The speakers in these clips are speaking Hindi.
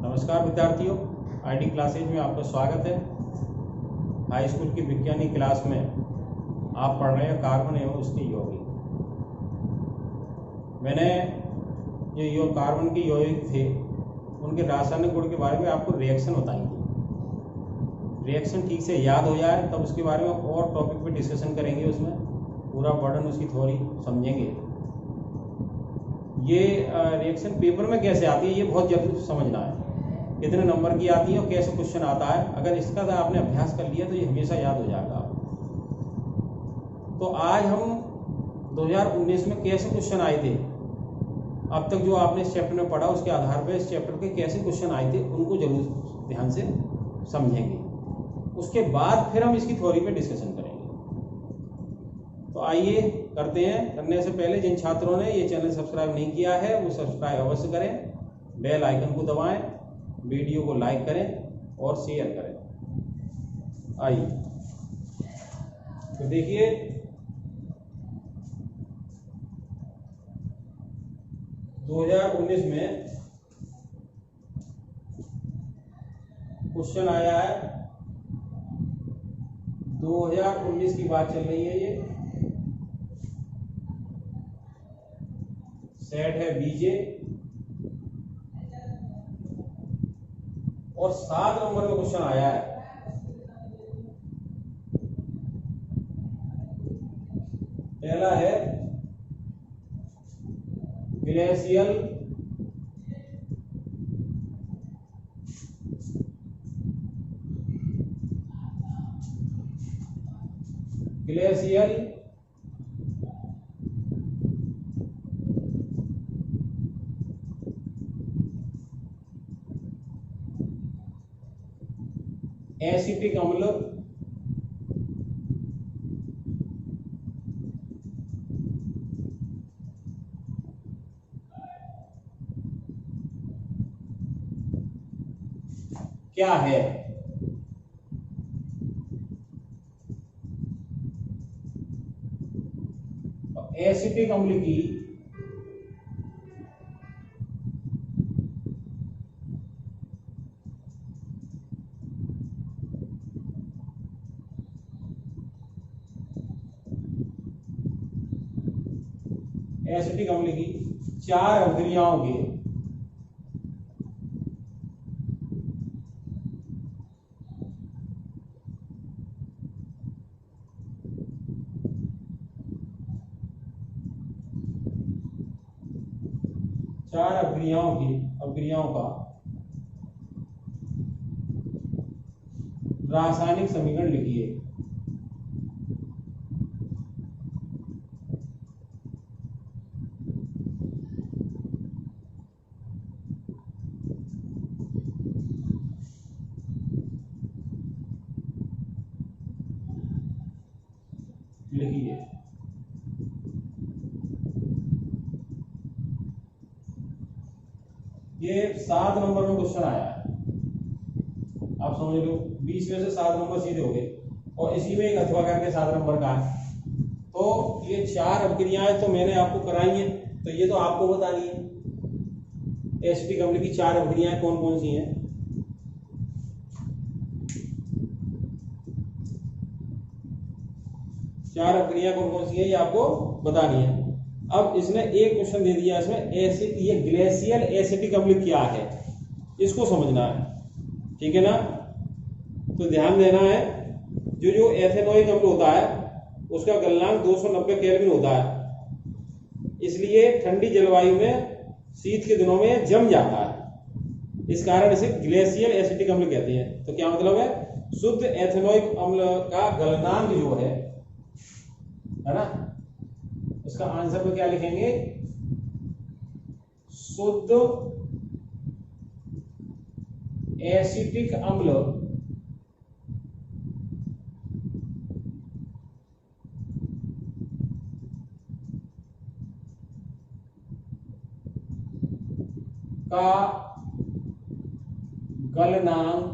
नमस्कार विद्यार्थियों, आईडी क्लासेज में आपका स्वागत है। हाई स्कूल की विज्ञानी क्लास में आप पढ़ रहे हैं कार्बन एवं उसके यौगिक। मैंने जो कार्बन के यौगिक थे उनके रासायनिक गुण के बारे में आपको रिएक्शन बताई थी। रिएक्शन ठीक से याद हो जाए तब उसके बारे में और टॉपिक पे डिस्कशन करेंगे, उसमें पूरा वर्णन उसकी थ्योरी समझेंगे। ये रिएक्शन पेपर में कैसे आती है ये बहुत जल्दी समझना है, कितने नंबर की आती है और कैसे क्वेश्चन आता है। अगर इसका आपने अभ्यास कर लिया तो ये हमेशा याद हो जाएगा आपको। तो आज हम 2019 में कैसे क्वेश्चन आए थे, अब तक जो आपने इस चैप्टर में पढ़ा उसके आधार पर इस चैप्टर के कैसे क्वेश्चन आए थे उनको जरूर ध्यान से समझेंगे। उसके बाद फिर हम इसकी थ्योरी पे डिस्कशन करेंगे। तो आइए करते हैं। करने से पहले जिन छात्रों ने ये चैनल सब्सक्राइब नहीं किया है वो सब्सक्राइब अवश्य करें, बेल आइकन को दबाएं, वीडियो को लाइक करें और शेयर करें। आइए तो देखिए, दो 2019 में क्वेश्चन आया है। 2019 की बात चल रही है, ये सेट है बीजे और 7 नंबर में क्वेश्चन आया है। पहला है ग्लेशियल एसिटिक अम्ल क्या है? एसिटिक अम्ल की एसिटिक अम्ल की 4 अभिक्रियाओं के अभिक्रियाओं का रासायनिक समीकरण लिखिए। ये 7 नंबर में क्वेश्चन आया है, आप समझ लो 20 में से 7 नंबर सीधे हो गए और इसी में एक अथवा करके 7 नंबर का है। तो ये 4 अभिक्रियाएं तो मैंने आपको कराई है, तो ये तो आपको बतानी है एसिटिक अम्ल की 4 अभिक्रियाएं कौन कौन सी हैं। चार अभिक्रियाएं कौन कौन सी है ये आपको बतानी है। अब इसने एक क्वेश्चन दे दिया इसमें, ये ग्लेशियल एसिटिक अम्ल क्या है इसको समझना है, ठीक है ना। तो ध्यान देना है, जो एथेनोइक अम्ल होता है उसका गलनांक 290 केल्विन होता है, इसलिए ठंडी जलवायु में शीत के दिनों में जम जाता है, इस कारण इसे ग्लेशियल एसिटिक अम्ल कहते हैं। तो क्या मतलब है, शुद्ध एथेनोइक अम्ल का गलनांक जो है ना, इसका आंसर में क्या लिखेंगे, शुद्ध एसिटिक अम्ल का गलनांक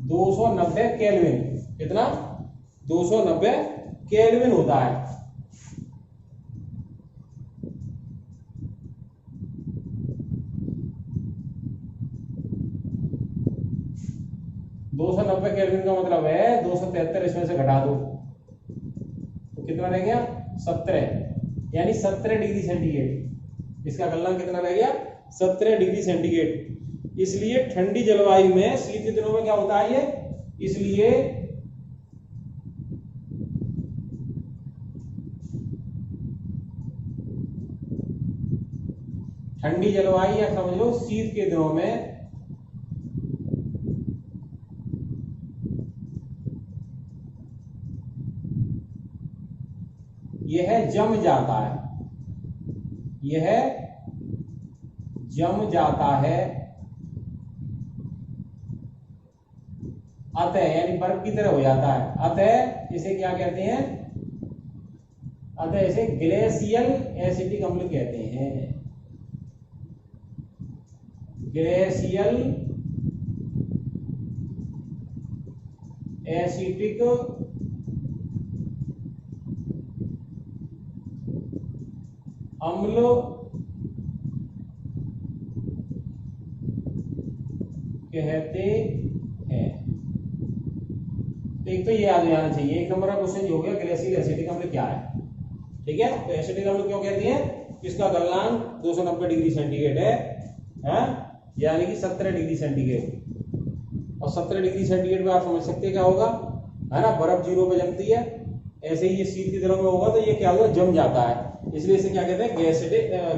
290 केल्विन, कितना 290 केल्विन होता है। केल्विन का मतलब है 273, इसमें से घटा दो तो कितना रह गया 17, यानी 17 डिग्री सेंटीग्रेड। इसका गलनांक कितना रह गया 17 डिग्री सेंटीग्रेड। इसलिए ठंडी जलवायु में, शीत के दिनों में क्या होता है ये, इसलिए ठंडी जलवायु या समझ लो शीत के दिनों में यह जम जाता है, यह जम जाता है, अतः यानी बर्फ की तरह हो जाता है। अतः इसे क्या कहते हैं, अतः इसे ग्लेशियल एसिटिक अम्ल कहते हैं। ग्लेशियल एसिटिक अम्ल कहते हैं। एक तो ये याद हो जाना चाहिए, एक नंबर का क्वेश्चन जो हो गया ग्लेशियल एसिटिक अम्ल क्या है। ठीक है, तो एसिटिक अम्ल क्यों कहते हैं, इसका गलनांक 290 डिग्री सेंटीग्रेड है, यानी कि 17 डिग्री सेंटीग्रेड। और 17 डिग्री सेंटीग्रेड पे आप समझ सकते हैं क्या होगा, है ना, बर्फ जीरो पे जमती है। ऐसे ही ये शीत की दिनों में होगा तो ये क्या होगा, जम जाता है, इसलिए इसे क्या कहते हैं,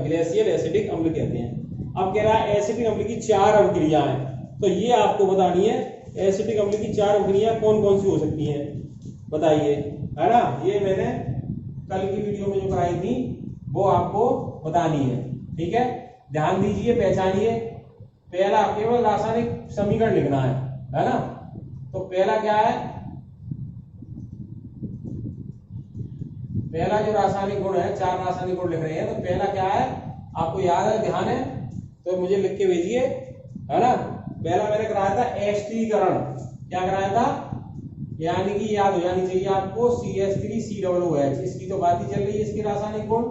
ग्लेशियल एसिटिक अम्ल कहते हैं। अब कह रहा है एसिटिक अम्ल की 4 अवक्रियाएं, तो ये आपको बतानी है एसिटिक अम्ल की 4 अवक्रियाएं कौन कौन सी हो सकती हैं, बताइए, है ना। ये मैंने कल की वीडियो में जो कराई थी वो आपको बतानी है। ठीक है, ध्यान दीजिए, पहचानिए। पहला केवल रासायनिक समीकरण लिखना है ना। तो पहला क्या है, पहला जो रासायनिक गुण है, 4 रासायनिक गुण लिख रहे हैं, तो पहला क्या है आपको याद है, ध्यान है तो मुझे लिख के भेजिए, है ना। पहला मैंने कराया था एस्टीकरण, क्या कराया था, यानी कि याद हो जानी चाहिए आपको CH3COOH, इसकी तो बात ही चल रही है, इसकी रासायनिक गुण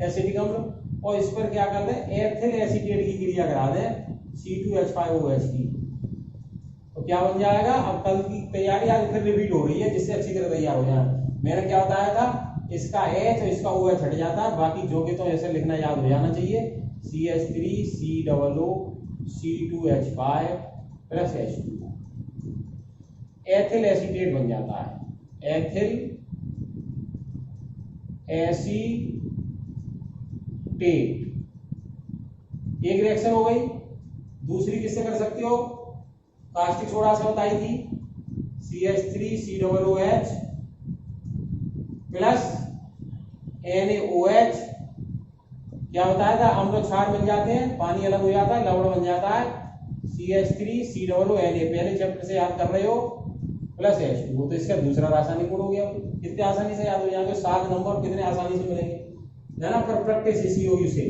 एसिटिक अम्ल। और इस पर क्या करते हैं, एथिल एसीटेट की क्रिया करा दें C2H5OH की, तो क्या बन जाएगा। अब कल की तैयारी आज फिर रिपीट हो रही है, जिससे अच्छी तरह तैयार हो जाए। मैंने क्या बताया था, इसका H और इसका OH हट जाता है, बाकी जो के तो ऐसे लिखना याद हो जाना चाहिए, CH3COO C2H5 plus H2, ethyl acetate बन जाता है, एथिल एसीटेट। एक रिएक्शन हो गई। दूसरी किससे कर सकते हो, कास्टिक सोडा से बताई थी, CH3COOH प्लस NaOH, क्या बताया था, अम्ल क्षार मिल जाते हैं, पानी अलग हो जाता है, लवण बन जाता है, CH3COO Na, पहले चैप्टर से याद कर रहे हो, प्लस H2, तो इसका दूसरा रासायनिक गुण हो गया। कितने आसानी से याद हो जाएंगे, 7 नंबर कितने आसानी से मिलेंगे, है ना, पर प्रैक्टिस इसी होगी से।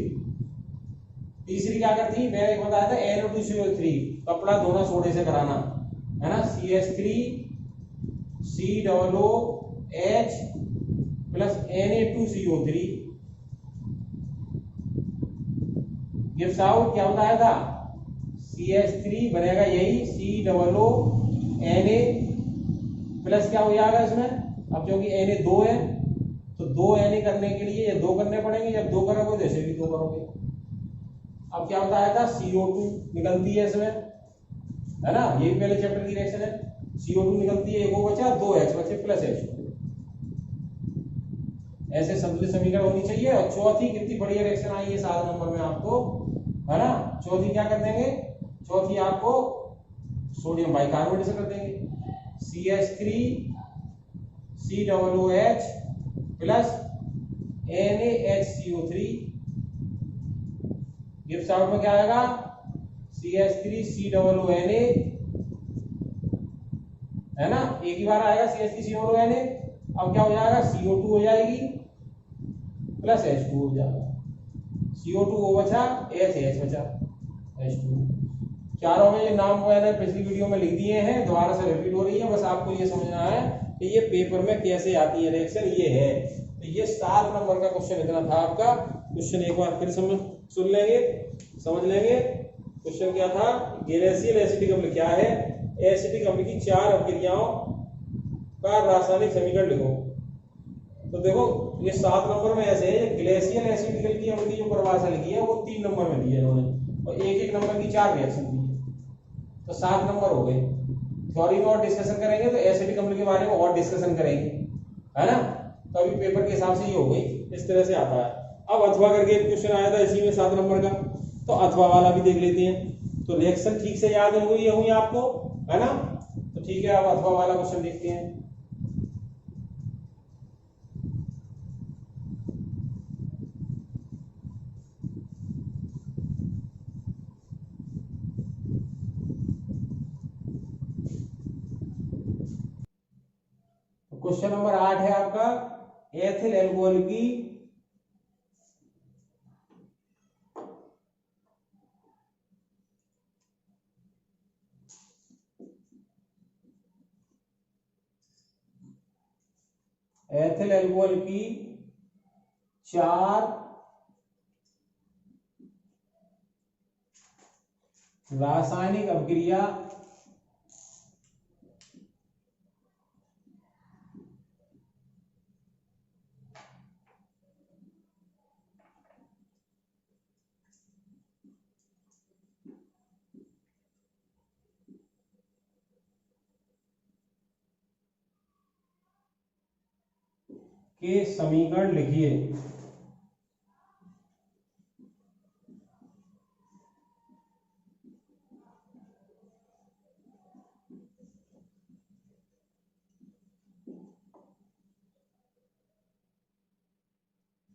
तीसरी क्या करती, मैंने एक बताया था NO2CO3, कपड़ा धोना सोडे से कराना, है ना, CH3COOH plus Na2CO3 gives out, क्या बताया था, CH3 बनेगा यही COONA प्लस क्या हो जाएगा इसमें, अब क्योंकि Na 2 है तो 2 Na करने के लिए ये 2 करने पड़ेंगे, जब 2 करोगे तो ऐसे भी 2 करोगे। अब क्या बताया था, CO2 निकलती है इसमें, है ना, ये पहले चैप्टर की रिएक्शन है, CO2 निकलती है, एक वो बचा, 2H बचे प्लस H2, ऐसे संतुलित समीकरण होनी चाहिए। और चौथी कितनी बढ़िया रिएक्शन आई है 7 नंबर में आपको, है ना। चौथी क्या कर देंगे, चौथी आपको सोडियम बाइकार्बोनेट से कर देंगे, CH3COOH plus NaHCO3 gives out में क्या आएगा, CH3COONA, है ना, एक ही बार आएगा CH3COONA। अब क्या हो जाएगा, CO2 हो जाएगी प्लस H2 हो जाएगा, CO2 O बचा, H बचा, H2। चारों में ये नाम मैंने पिछली वीडियो में लिख दिए हैं, दोबारा से रिपीट हो रही है, बस आपको ये समझना है कि ये पेपर में कैसे आती है रिएक्शन, ये है। तो ये 7 नंबर का क्वेश्चन इतना था आपका। क्वेश्चन एक बार फिर सुन लेंगे, समझ लेंगे। क्वेश्चन क्या था, ग्लेशियल एसिटिक अम्ल क्या है, एसिटिक अम्ल की 4 अभिक्रियाओं का रासायनिक समीकरण लिखो। तो देखो ये 7 नंबर में ऐसे है, ग्लेशियल एसिटिकल की अम्ल की जो परिभाषा लिखी है वो 3 नंबर में दी है इन्होंने, और एक एक नंबर की 4 रिएक्शन दी है, तो 7 नंबर हो गए। थ्योरी में और डिस्कशन करेंगे तो एसिटिक अम्ल के बारे में और डिस्कशन करेंगे, है ना। तो अभी पेपर के हिसाब से ये हो गई, इस तरह से आता है। अब अथवा करके एक क्वेश्चन आया था इसी में 7 नंबर का, तो अथवा वाला भी देख लेते हैं। तो रिएक्शन ठीक से याद हुई आपको, है ना। तो ठीक है, अब अथवा वाला क्वेश्चन देखते हैं। क्वेश्चन नंबर 8 है आपका, एथिल एल्कोहल की एथिल एल्कोहल की 4 रासायनिक अभिक्रिया के समीकरण लिखिए।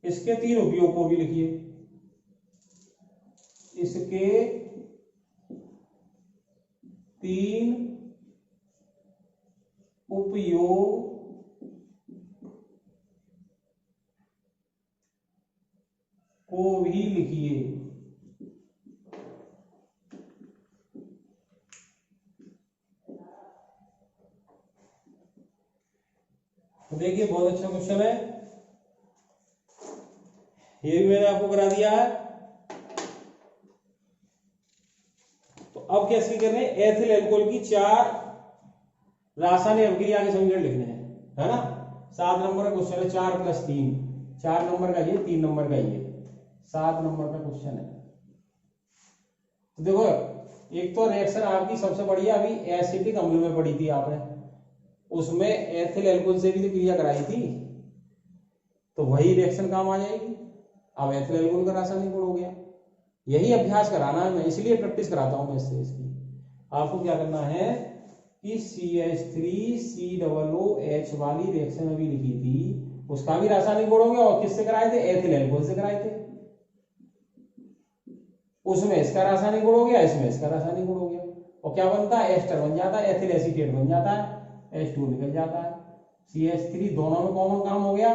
इसके 3 उपयोग को भी लिखिए। इसके 3 उपयोग को भी लिखिए। तो देखिए बहुत अच्छा क्वेश्चन है, ये भी मैंने आपको करा दिया है। तो अब कैसे करने, एथिल एल्कोहल की 4 रासायनिक अभिक्रिया के समीकरण लिखने हैं, है ना। 7 नंबर का क्वेश्चन है, 4 + 3, 4 नंबर का ये, 3 नंबर का ये, 7 नंबर का क्वेश्चन है। तो देखो एक तो रिएक्शन आपकी सबसे बढ़िया अभी एसिटिक अम्ल में पड़ी थी आपने, उसमें एथिल एल्कोहल से भी तो क्रिया कराई थी, तो वही रिएक्शन काम आ जाएगी। अब एथिल एल्कोहल का रासायनिक गुण हो गया। यही अभ्यास कराना है, मैं इसलिए प्रैक्टिस कराता हूं मैं इससे। इसकी आपको क्या करना है कि CH3COOH वाली रिएक्शन अभी लिखी थी, उसका भी रासायनिक गुण हो गया, और किससे कराए थे, एथिल एल्कोहल से कराए थे। उसमें इसका रासायनिक गुण हो गया, इसमें इसका रासायनिक गुण हो गया, और क्या बनता है, एस्टर बन जाता है, एथिल एसीटेट बन जाता है, H2 निकल जाता है। CH3 दोनों में कॉमन काम हो गया,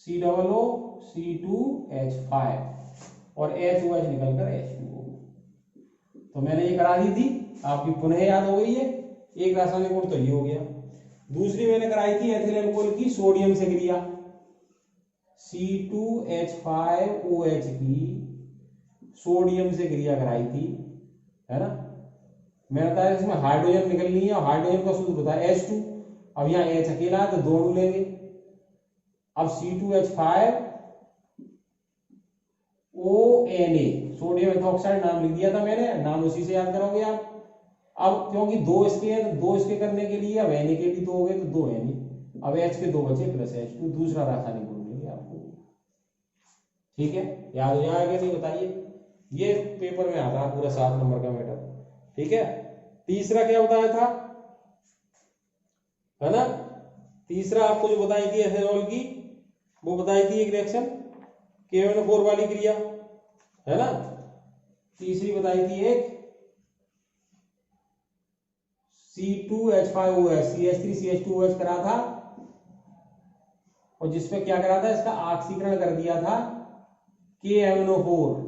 COOC2H5 और HOH निकलकर H2O। तो मैंने ये करा दी थी, आपकी पुनः याद हो गई है। एक रासायनिक गुण तो ये हो गया। दूसरी मैंने कराई थी एथिल एल्कोहल की सोडियम से क्रिया, C2H5OH की सोडियम से क्रिया कराई थी, है ना। मैंने बताया इसमें हाइड्रोजन निकलनी है, और हाइड्रोजन का सूत्र होता है H2। अब यहाँ H अकेला है तो 2 अणु लेंगे। अब C2H5ONa, सोडियम एथॉक्साइड नाम लिख दिया था मैंने, नाम उसी से याद करोगे आप। अब क्योंकि 2 इसके हैं तो 2 इसके करने के लिए, अब Na के भी 2 हो गए तो 2 Na, अब H के 2 बचे + H2, दूसरा रासायनिक गुण मिलेगा आपको। ठीक है, याद हो जाएगा नहीं बताइए। ये पेपर में आता है पूरा 7 नंबर का मैटर। ठीक है, तीसरा क्या बताया था, है ना। तीसरा आपको जो बताई थी एथेनॉल की, वो बताई थी एक रिएक्शन KNO4 वाली क्रिया, है ना। तीसरी बताई थी एक C2H5OH, CH3CH2OH करा था, और जिसमें क्या करा था, इसका ऑक्सीकरण कर दिया था KNO4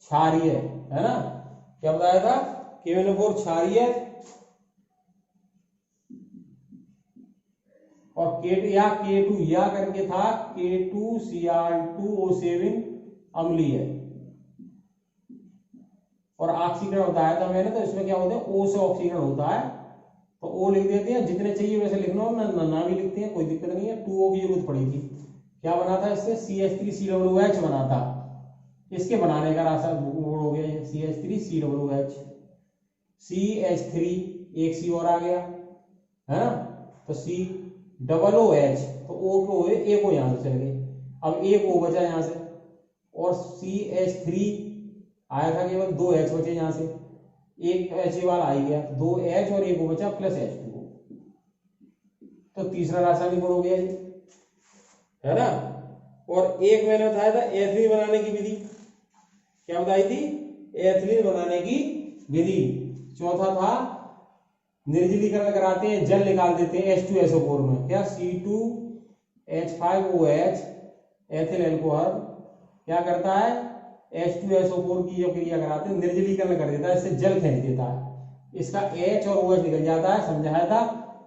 क्षारीय, है ना। क्या बताया था, KNO4 क्षारीय, और K2 या करके था K2Cr2O7 अम्लीय। और ऑक्सीकरण बताया था मैंने, तो इसमें क्या होता है, O से ऑक्सीकरण होता है, तो O लिख देते हैं, जितने चाहिए वैसे लिखना हो, ना भी लिखते हैं, कोई दिक्कत नहीं है। 2O की जरूरत पड़ी थी, क्या बना था इससे, CH3COOH बना था। इसके बनाने का रास्ता मोड़ हो गया ये, CH3COOH, CH3 एक C और आ गया है ना, तो COOH, तो O को एक O यहां से चल गई, अब एक O बचा यहां से, और CH3 आया था केवल, 2 H बचे यहां से, एक H वाला आ गया, 2 H और एक O बचा प्लस H2O, तो तीसरा रासायनिक गुण हो गया जी, है ना। और एक मैंने बताया था एथिलीन बनाने की विधि, क्या बताई थी, एथिलीन बनाने की विधि। चौथा था निर्जलीकरण कराते हैं, जल निकाल देते हैं H2SO4 में, क्या C2H5OH एथिल एल्कोहल क्या करता है, H2SO4 की जो क्रिया कराते हैं निर्जलीकरण कर देता है, इससे जल खींच देता है, इसका H और OH निकल जाता है, समझाया था,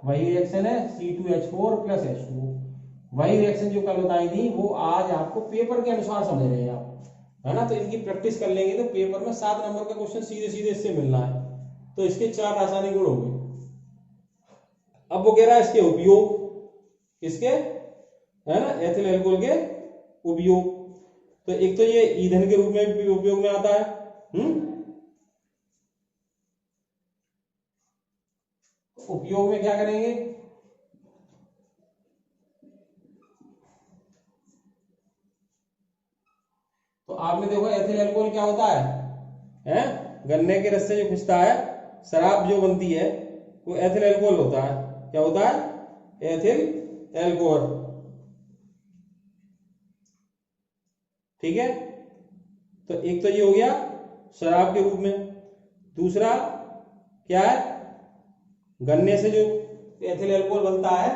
वही रिएक्शन है C2H4 प्लस H2O। वही रिएक्शन जो कल बताई थी वो आज आपको पेपर के अनुसार समझ रहे हैं आप, है ना। तो इनकी प्रैक्टिस कर लेंगे तो पेपर में 7 नंबर का क्वेश्चन सीधे सीधे इससे मिलना है। तो इसके 4 रासायनिक गुण हो गए। अब वो कह रहा है इसके उपयोग, इसके, है ना, एथिल एल्कोहल के उपयोग। तो एक तो ये ईंधन के रूप में भी उपयोग में आता है, उपयोग में क्या करेंगे, तो आपने देखो एथिल एल्कोहल क्या होता है, गन्ने के रस से जो खिंचता है, शराब जो बनती है वो एथिल एल्कोहल होता है, क्या होता है, एथिल एल्कोहल, ठीक है। तो एक तो ये हो गया शराब के रूप में, दूसरा क्या है, गन्ने से जो एथिल एल्कोहल बनता है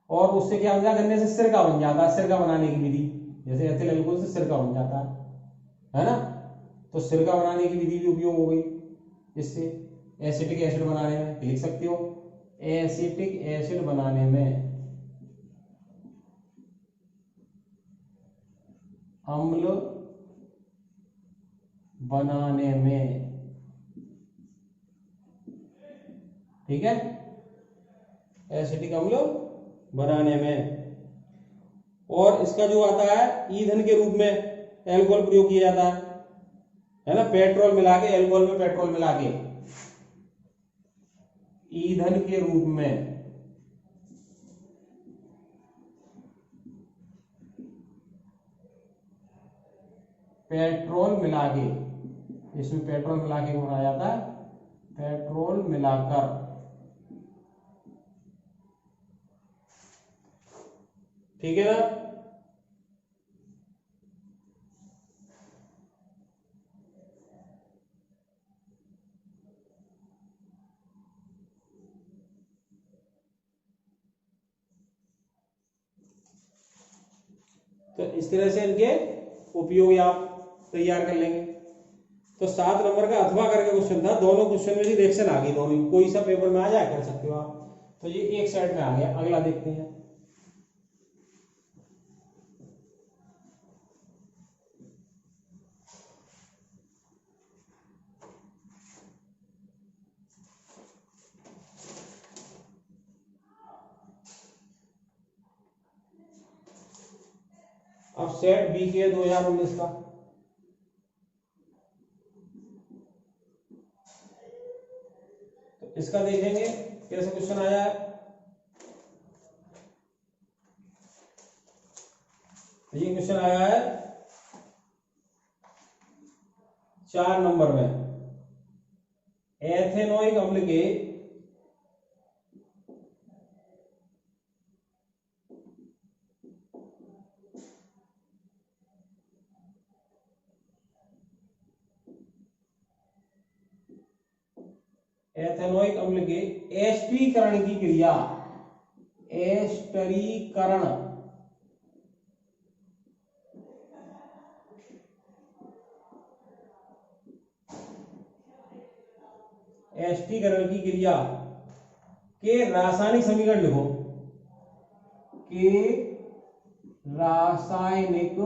और उससे क्या बन जाता है, गन्ने से सिरका बन जाता है, सिरका बनाने की विधि, जैसे एथिल एल्कोहल से सिरका बन जाता है ना, तो सिरका बनाने की विधि भी उपयोग हो गई इससे। एसिटिक एसिड बनाने में लिख सकते हो, एसिटिक एसिड बनाने में, अम्ल बनाने में, ठीक है, एसिटिक अम्ल बनाने में। और इसका जो आता है ईंधन के रूप में एल्कोहल प्रयोग किया जाता है ना, पेट्रोल मिला के, एल्कोहल में पेट्रोल मिला के ईंधन के रूप में, पेट्रोल मिला के, इसमें पेट्रोल मिला के बनाया जाता है, पेट्रोल मिलाकर, ठीक है ना। तो इस तरह से इनके उपयोग आप तैयार कर लेंगे। तो 7 नंबर का अथवा करके क्वेश्चन था, दोनों क्वेश्चन में रिएक्शन आ गई, दोनों कोई सा पेपर में आ जाए कर सकते हो आप। तो ये एक साइड में आ गया, अगला देखते हैं। अब सेट बी के 2019 का, तो इसका देखेंगे कैसे क्वेश्चन आया है। तो ये क्वेश्चन आया है 4 नंबर में, एथेनोइक अम्ल के एथेनोइक अम्ल के एस्टरीकरण की क्रिया, एस्टरीकरण, एस्टरीकरण की क्रिया के रासायनिक समीकरण लिखो, के रासायनिक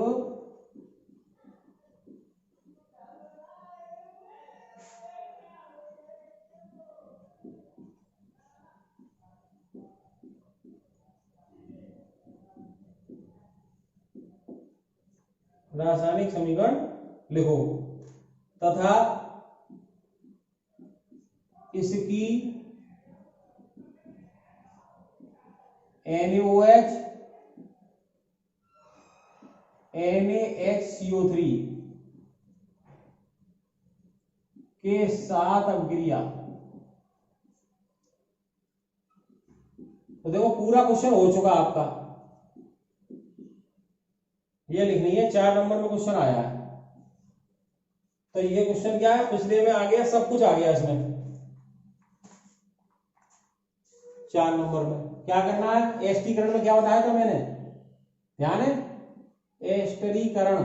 रासायनिक समीकरण लिखो तथा इसकी NaOH NaHCO3 के साथ अपक्रिया। तो देखो पूरा क्वेश्चन हो चुका आपका, ये लिखनी है, 4 नंबर में क्वेश्चन आया है। तो ये क्वेश्चन क्या है, पिछले में आ गया, सब कुछ आ गया इसमें। 4 नंबर में क्या करना है, एस्टीकरण में क्या बताया था मैंने, ध्यान है, एस्टरीकरण।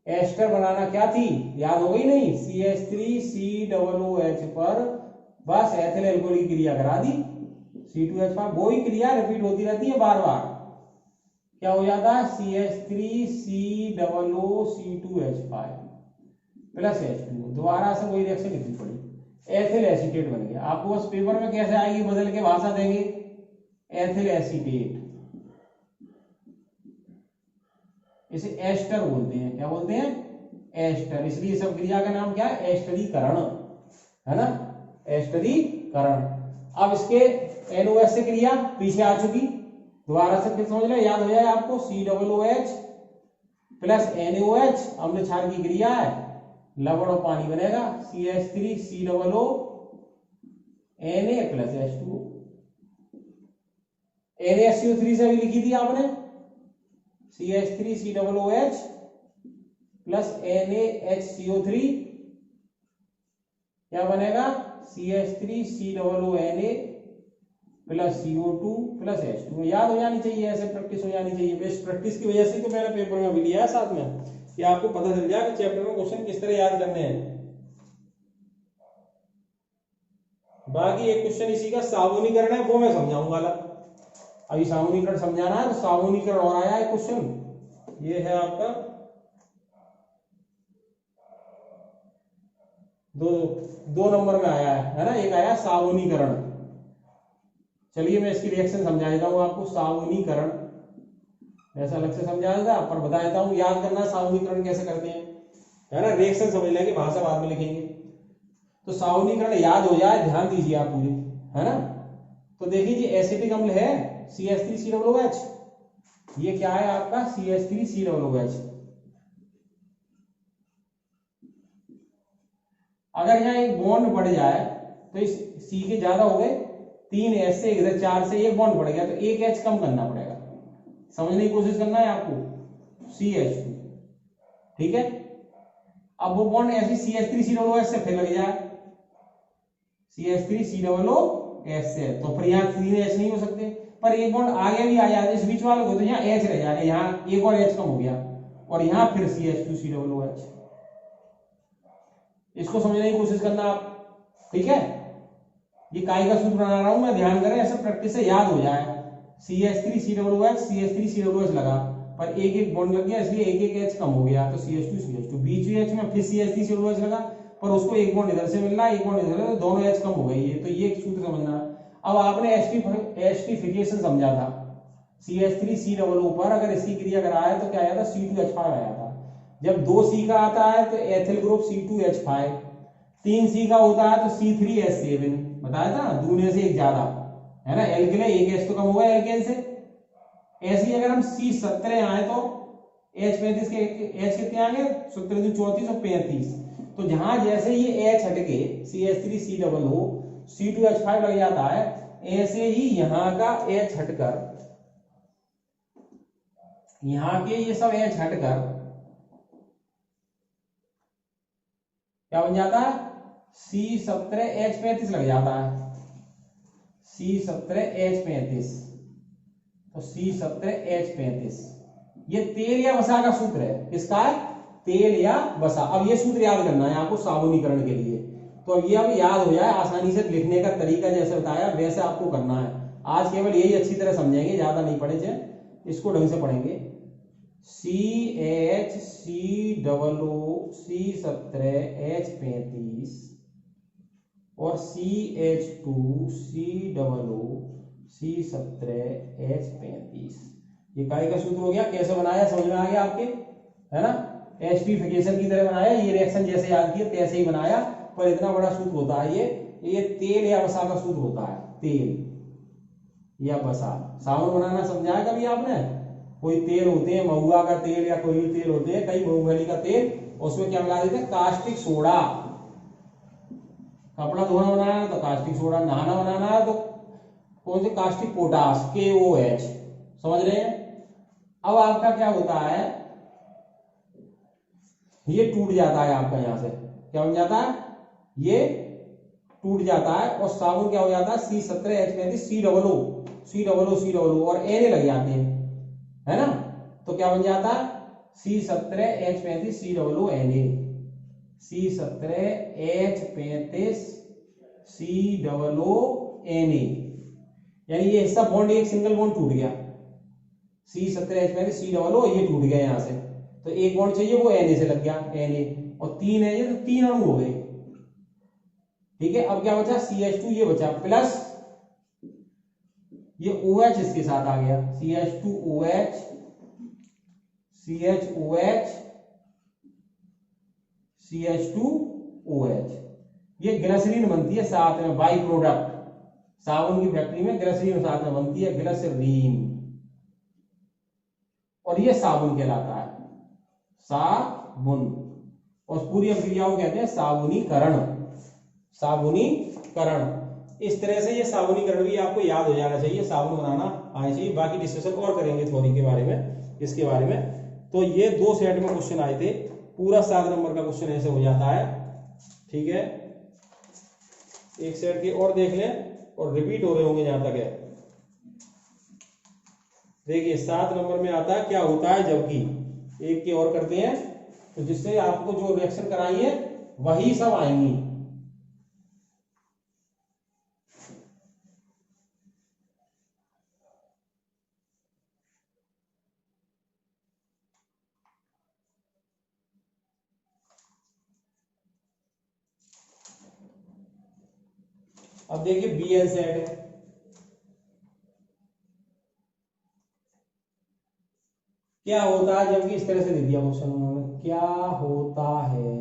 एस्टर बनाना क्या थी, याद हो गई नहीं, CH3COOH पर बस एथिल एल्कोहल की क्रिया करा दी, C2H5, वो ही क्रिया रिपीट होती रहती है बार बार। क्या हो जाता है, CH3COOC2H5 प्लस H2, दोबारा से वही रिएक्शन लिखनी पड़ी, एथिल एसीटेट बन गया। आपको बस पेपर में कैसे आएगी बदल के भाषा देंगे, एथिल एसीटेट, इसे एस्टर बोलते हैं। क्या बोलते हैं, एस्टर। इसलिए सब क्रिया का नाम क्या है, एस्टरीकरण, है ना, एस्टरीकरण। अब इसके NOH से क्रिया पीछे आ चुकी, दोबारा से फिर समझ लो, याद हो जाए आपको, COOH प्लस NaOH, अम्ल क्षार की क्रिया है, लवण और पानी बनेगा, CH3COO Na plus H2O। NaHCO3 से भी लिखी थी आपने, CH3COOH प्लस NaHCO3, क्या बनेगा, CH3COONA plus CO2 plus H2। याद हो जानी चाहिए, ऐसे प्रैक्टिस हो जानी चाहिए। बेस्ट प्रैक्टिस की वजह से तो मैंने पेपर में भी लिया है साथ में, कि आपको पता चल जाए कि चैप्टर में क्वेश्चन किस तरह याद करने हैं। बाकी एक क्वेश्चन इसी का साबुनीकरण है, वो मैं समझाऊंगा अलग, अभी साबुनीकरण समझाना है। तो साबुनीकरण और आया है क्वेश्चन, ये है आपका दो नंबर में आया है ना, एक आया साबुनीकरण। चलिए मैं इसकी रिएक्शन समझा देता हूं आपको। साबुनीकरण ऐसा अलग से समझा देता, पर बता देता हूं, याद करना साबुनीकरण कैसे करते हैं, है ना, रिएक्शन समझ लेंगे, भाषा बाद में लिखेंगे। तो साबुनीकरण याद हो जाए, ध्यान दीजिए आप पूरे, है ना। तो देखिए जी, एसिटिक अम्ल है CH3COOH, ये क्या है आपका, CH3COOH। अगर यहाँ एक बॉन्ड बढ़ जाए तो इस C के ज्यादा हो गए, 3 H से इधर 4 से एक बॉन्ड बढ़ गया, तो एक H कम करना पड़ेगा, समझने की कोशिश करना है आपको, CH2, ठीक है। अब वो बॉन्ड ऐसे CH3COOH से फिर लग जाए, CH3COOH से, तो फिर यहाँ 3 H नहीं हो सकते, पर एक बॉन्ड आगे भी आ जाए इस बीच वाले को, तो यहाँ H रह जाए, यहाँ एक और H कम हो गया, और यहाँ फिर CH2COOH। इसको समझने की कोशिश करना आप, ठीक है। ये काय का सूत्र बना रहा हूं मैं, ध्यान करें, ऐसे प्रैक्टिस से याद हो जाए। CH3COOH लगा, पर एक एक बॉन्ड लग गया, इसलिए एक एक H कम हो गया, तो CH2 बीच H में फिर CH3COOH लगा, पर उसको एक बॉन्ड इधर से मिल रहा है, एक बॉन्ड इधर से, तो दोनों H कम हो गई है। तो ये सूत्र समझना। अब आपने एस्टिफिकेशन समझा था, CH3COO पर अगर इसकी क्रिया कराया तो क्या आया था, C2H5 आया था। जब 2C का आता है तो एथिल ग्रुप C2H5, 3C का होता है तो C3H7, बताया था ना, दूने से एक ज्यादा, है ना, एल के लिए एक H तो कम होगा एल्केन से। ऐसे ही अगर हम C17 आए तो H35 के H कितने आएंगे, 17 34 और 35, तो जहां जैसे ये H हटके CH3COO C2H5 लग जाता है, ऐसे ही यहाँ का H हटकर, यहाँ के ये सब H हटकर क्या बन जाता है, C17H35 लग जाता है, C17H35, तो C17H35 ये तेल या वसा का सूत्र है, किसका है, तेल या वसा। अब ये सूत्र याद करना है आपको साबुनीकरण के लिए, तो अब ये अब याद हो जाए, आसानी से लिखने का तरीका जैसे बताया वैसे आपको करना है। आज केवल यही अच्छी तरह समझेंगे, ज्यादा नहीं पढ़े थे, इसको ढंग से पढ़ेंगे। CHCOO C17H35 और CH2COO C17H35। ये काई का सूत्र हो गया, कैसे बनाया समझ में आ गया आपके, है ना। एस्टिफिकेशन की तरह बनाया, ये रिएक्शन जैसे याद किया तैसे ही बनाया, पर इतना बड़ा सूत्र होता है ये तेल या वसा का सूत्र होता है, तेल या वसा। साबुन बनाना समझा है कभी आपने? कोई तेल होते हैं, महुआ का तेल या कोई भी तेल होते हैं, कई मूंगफली का तेल, उसमें क्या मिला देते हैं, कास्टिक सोडा। कपड़ा धोना बनाना है तो कास्टिक सोडा, नहाना बनाना है तो कौन से, कास्टिक पोटास, KOH। समझ रहे हैं? अब आपका क्या होता है, ये टूट जाता है आपका, यहां से क्या बन जाता है, ये टूट जाता है, और साबुन क्या हो जाता है, C17H35 COO और Na लग जाते हैं, है ना। तो क्या बन जाता है, C17H35 COONA, C17H35 COONA, यानी ये हिस्सा बॉन्ड, एक सिंगल बॉन्ड टूट गया, C17H35 COO, ये टूट गया यहां से, तो एक बॉन्ड चाहिए, वो Na से लग गया, Na, और 3 है ये, तो 3 अणु हो गए। ठीक है, अब क्या बचा, CH2 ये बचा, प्लस ये OH इसके साथ आ गया, CH2OH, CHOH, CH2OH, ये ग्लिसरीन बनती है साथ में, बाई प्रोडक्ट, साबुन की फैक्ट्री में ग्लिसरीन साथ में बनती है, ग्लिसरीन, और ये साबुन कहलाता है, साबुन। और पूरी अभिक्रिया को कहते हैं साबुनीकरण, साबुनीकरण। इस तरह से ये साबुनीकरण भी आपको याद हो जाना चाहिए, साबुन बनाना आना चाहिए। बाकी डिस्कशन और करेंगे थ्योरी के बारे में, इसके बारे में। तो ये 2 सेट में क्वेश्चन आए थे, पूरा 7 नंबर का क्वेश्चन ऐसे हो जाता है। ठीक है, एक सेट के और देख लें, और रिपीट हो रहे होंगे जहां तक है। देखिए 7 नंबर में आता है क्या होता है जबकि, एक के और करते हैं, तो जिससे आपको जो रिएक्शन कराई है वही सब आएंगी। अब देखिए BN सेट है, क्या होता है जबकि, इस तरह से दे दिया क्वेश्चन उन्होंने, क्या होता है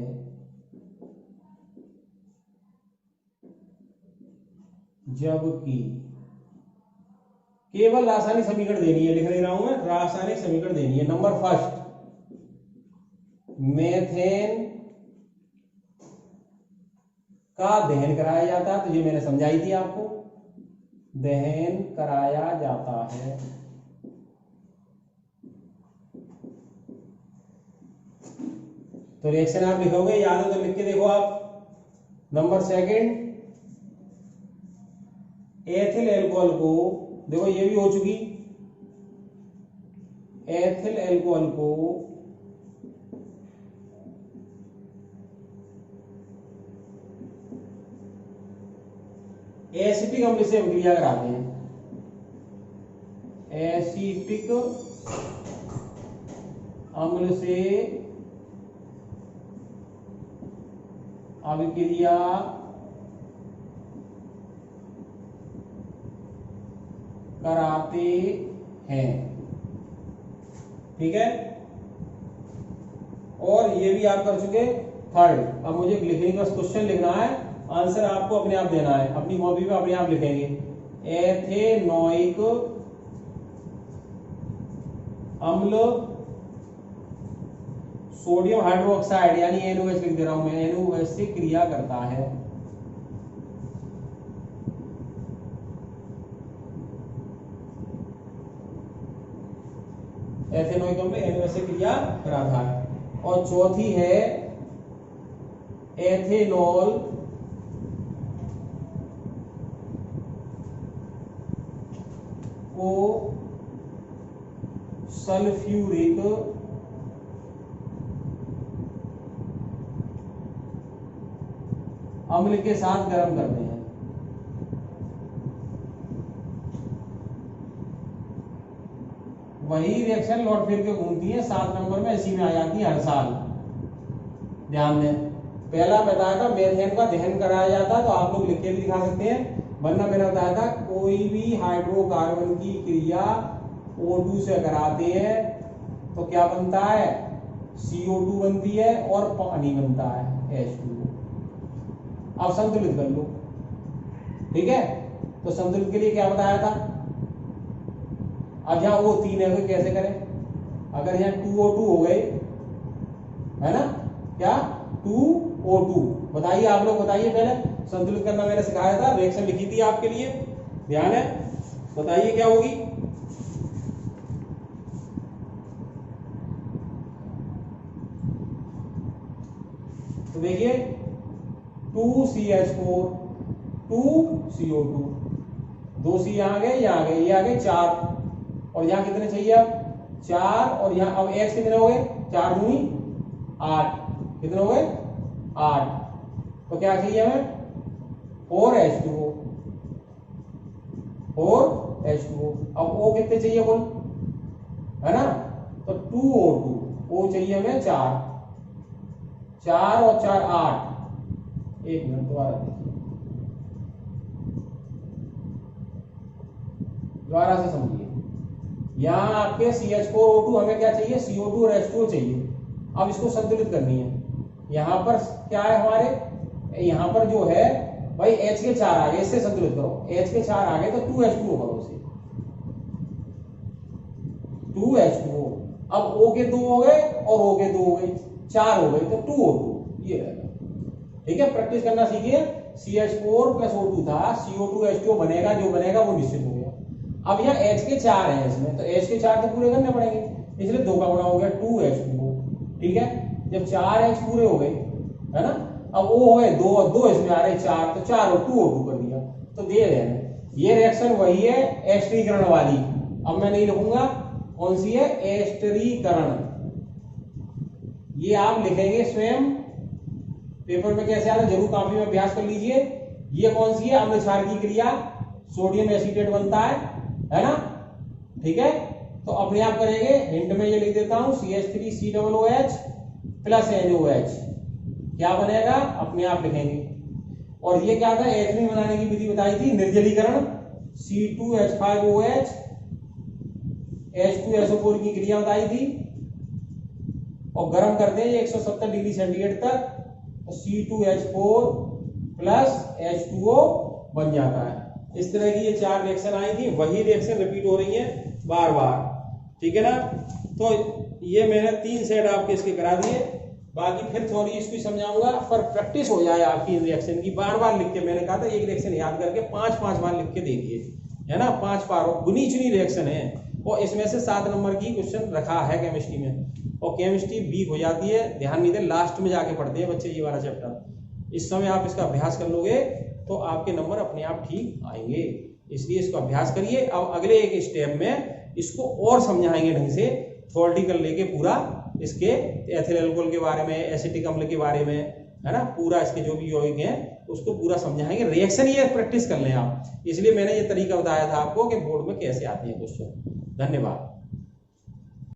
जबकि, केवल रासायनिक समीकरण देनी है, लिख नहीं रहा हूं मैं, रासायनिक समीकरण देनी है। नंबर फर्स्ट, मेथेन का दहन कराया जाता है, तो ये मैंने समझाई थी आपको, दहन कराया जाता है। तो रिएक्शन आप लिखोगे, याद हो तो लिख के देखो आप। नंबर सेकंड, एथिल एल्कोहल को, देखो ये भी हो चुकी, एथिल एल्कोहल को एसिटिक अम्ल से अभिक्रिया कराते हैं, एसिटिक अम्ल से अभिक्रिया कराते हैं। ठीक है, और ये भी आप कर चुके। थर्ड, अब मुझे लिखने का क्वेश्चन लिखना है, आंसर आपको अपने आप देना है, अपनी कॉपी पे अपने आप लिखेंगे। एथेनोइक अम्ल सोडियम हाइड्रोक्साइड यानी NOH लिख दे रहा हूं मैं, NOH से क्रिया करता है। एथेनोइक अम्ल NOH से क्रिया कराता है। और चौथी है एथेनॉल को सल्फ्यूरिक अम्ल के साथ गर्म करते हैं। वही रिएक्शन लौट फिर के घूमती है, 7 नंबर में इसी में आ जाती है हर साल। ध्यान दें, पहला बताया था मेथेन का दहन कराया जाता है, तो आप लोग लिख के भी दिखा सकते हैं। वरना मैंने बताया था कोई भी हाइड्रोकार्बन की क्रिया O2 से अगर आते हैं तो क्या बनता है, CO2 बनती है और पानी बनता है H2O। अब संतुलित कर लो, ठीक है। तो संतुलित के लिए क्या बताया था, अब यहाँ O3 है तो कैसे करें, अगर यहाँ 2O2 हो गए, है ना, क्या 2O2, बताइए आप लोग बताइए, पहले संतुलित करना मैंने सिखाया था, रिएक्शन लिखी थी आपके लिए, ध्यान है, बताइए क्या होगी। तो देखिए 2CH4 2CO2, 2 C यहाँ गए, यहाँ गए, ये आ गए 4, और यहाँ कितने चाहिए अब 4, और यहाँ अब H कितने हो गए, 4 दूनी 8, कितने हो गए 8, तो क्या चाहिए हमें 4H2O, 4H2O। अब O कितने चाहिए बोल, है ना, तो 2O2, O चाहिए हमें 4, 4 और 4 8, एक मिनट दोबारा देखिए, दोबारा से समझिए, यहाँ आपके CH4O2 हमें क्या चाहिए, CO2 और H2O चाहिए। अब इसको संतुलित करनी है, यहाँ पर क्या है हमारे, यहाँ पर जो है भाई H के 4 आ गए, इससे संतुलित करो, H के 4 आ गए तो 2H2O करो उसे, 2H2O। अब O के 2 हो गए और O के 2 हो गए, 4 हो गए, तो 2O2 ये रहेगा, ठीक है। प्रैक्टिस करना सीखिए, CH4 + O2 था, CO2 H2O बनेगा, जो बनेगा वो निश्चित हो गया। अब यहाँ H के 4 हैं इसमें, तो H के 4 तो पूरे करने पड़ेंगे, इसलिए 2 का गुणा हो गया 2H2O, ठीक है। जब 4H पूरे हो गए, है ना, अब O हो गए 2 और 2 इसमें आ रहे 4, तो 4 और 2O2 कर दिया, तो दे रहे हैं। ये रिएक्शन वही है एस्टरीकरण वाली, अब मैं नहीं लिखूंगा, कौन सी है, एस्टरीकरण, ये आप लिखेंगे स्वयं पेपर में, कैसे आता जरूर कॉपी में अभ्यास कर लीजिए। ये कौन सी है, अम्ल क्षार की क्रिया, सोडियम एसीटेट बनता है ना, ठीक है। तो अपने आप करेंगे, हिंट में ये लिख देता हूं, CH3COOH + NOH, क्या बनेगा अपने आप लिखेंगे। और ये क्या था, एथलीन बनाने की विधि बताई थी, निर्जलीकरण, C2H5OH H2SO4 की क्रिया बताई थी, और गर्म करते हैं 170 डिग्री सेंटीग्रेड तक, तो C2H4 + H2O बन जाता है। इस तरह की ये 4 रिएक्शन आई थी, वही रिएक्शन रिपीट हो रही है बार बार, ठीक है ना। तो ये मैंने 3 सेट आपके इसके करा दिए, बाकी फिर थोड़ी इसको समझाऊंगा, पर प्रैक्टिस हो जाए आपकी इन रिएक्शन की, बार बार लिख के, मैंने कहा था एक रिएक्शन याद करके 5-5 बार लिख के देखिए, है ना, 5 बार, गुनी चुनी रिएक्शन है, और इसमें से 7 नंबर की क्वेश्चन रखा है केमिस्ट्री में, और केमिस्ट्री वीक हो जाती है, ध्यान नहीं दे, लास्ट में जाके पढ़ते हैं बच्चे ये वाला चैप्टर। इस समय आप इसका अभ्यास कर लोगे तो आपके नंबर अपने आप ठीक आएंगे, इसलिए इसको अभ्यास करिए। अब अगले एक स्टेप में इसको और समझाएंगे ढंग से, थ्योरेटिकल लेके पूरा, इसके एथिल अल्कोहल के बारे में, एसिटिक अम्ल के बारे में, है ना, पूरा इसके जो भी यौगिक हैं उसको पूरा समझाएंगे। रिएक्शन ये प्रैक्टिस कर लें आप, इसलिए मैंने ये तरीका बताया था आपको कि बोर्ड में कैसे आते हैं क्वेश्चन। धन्यवाद।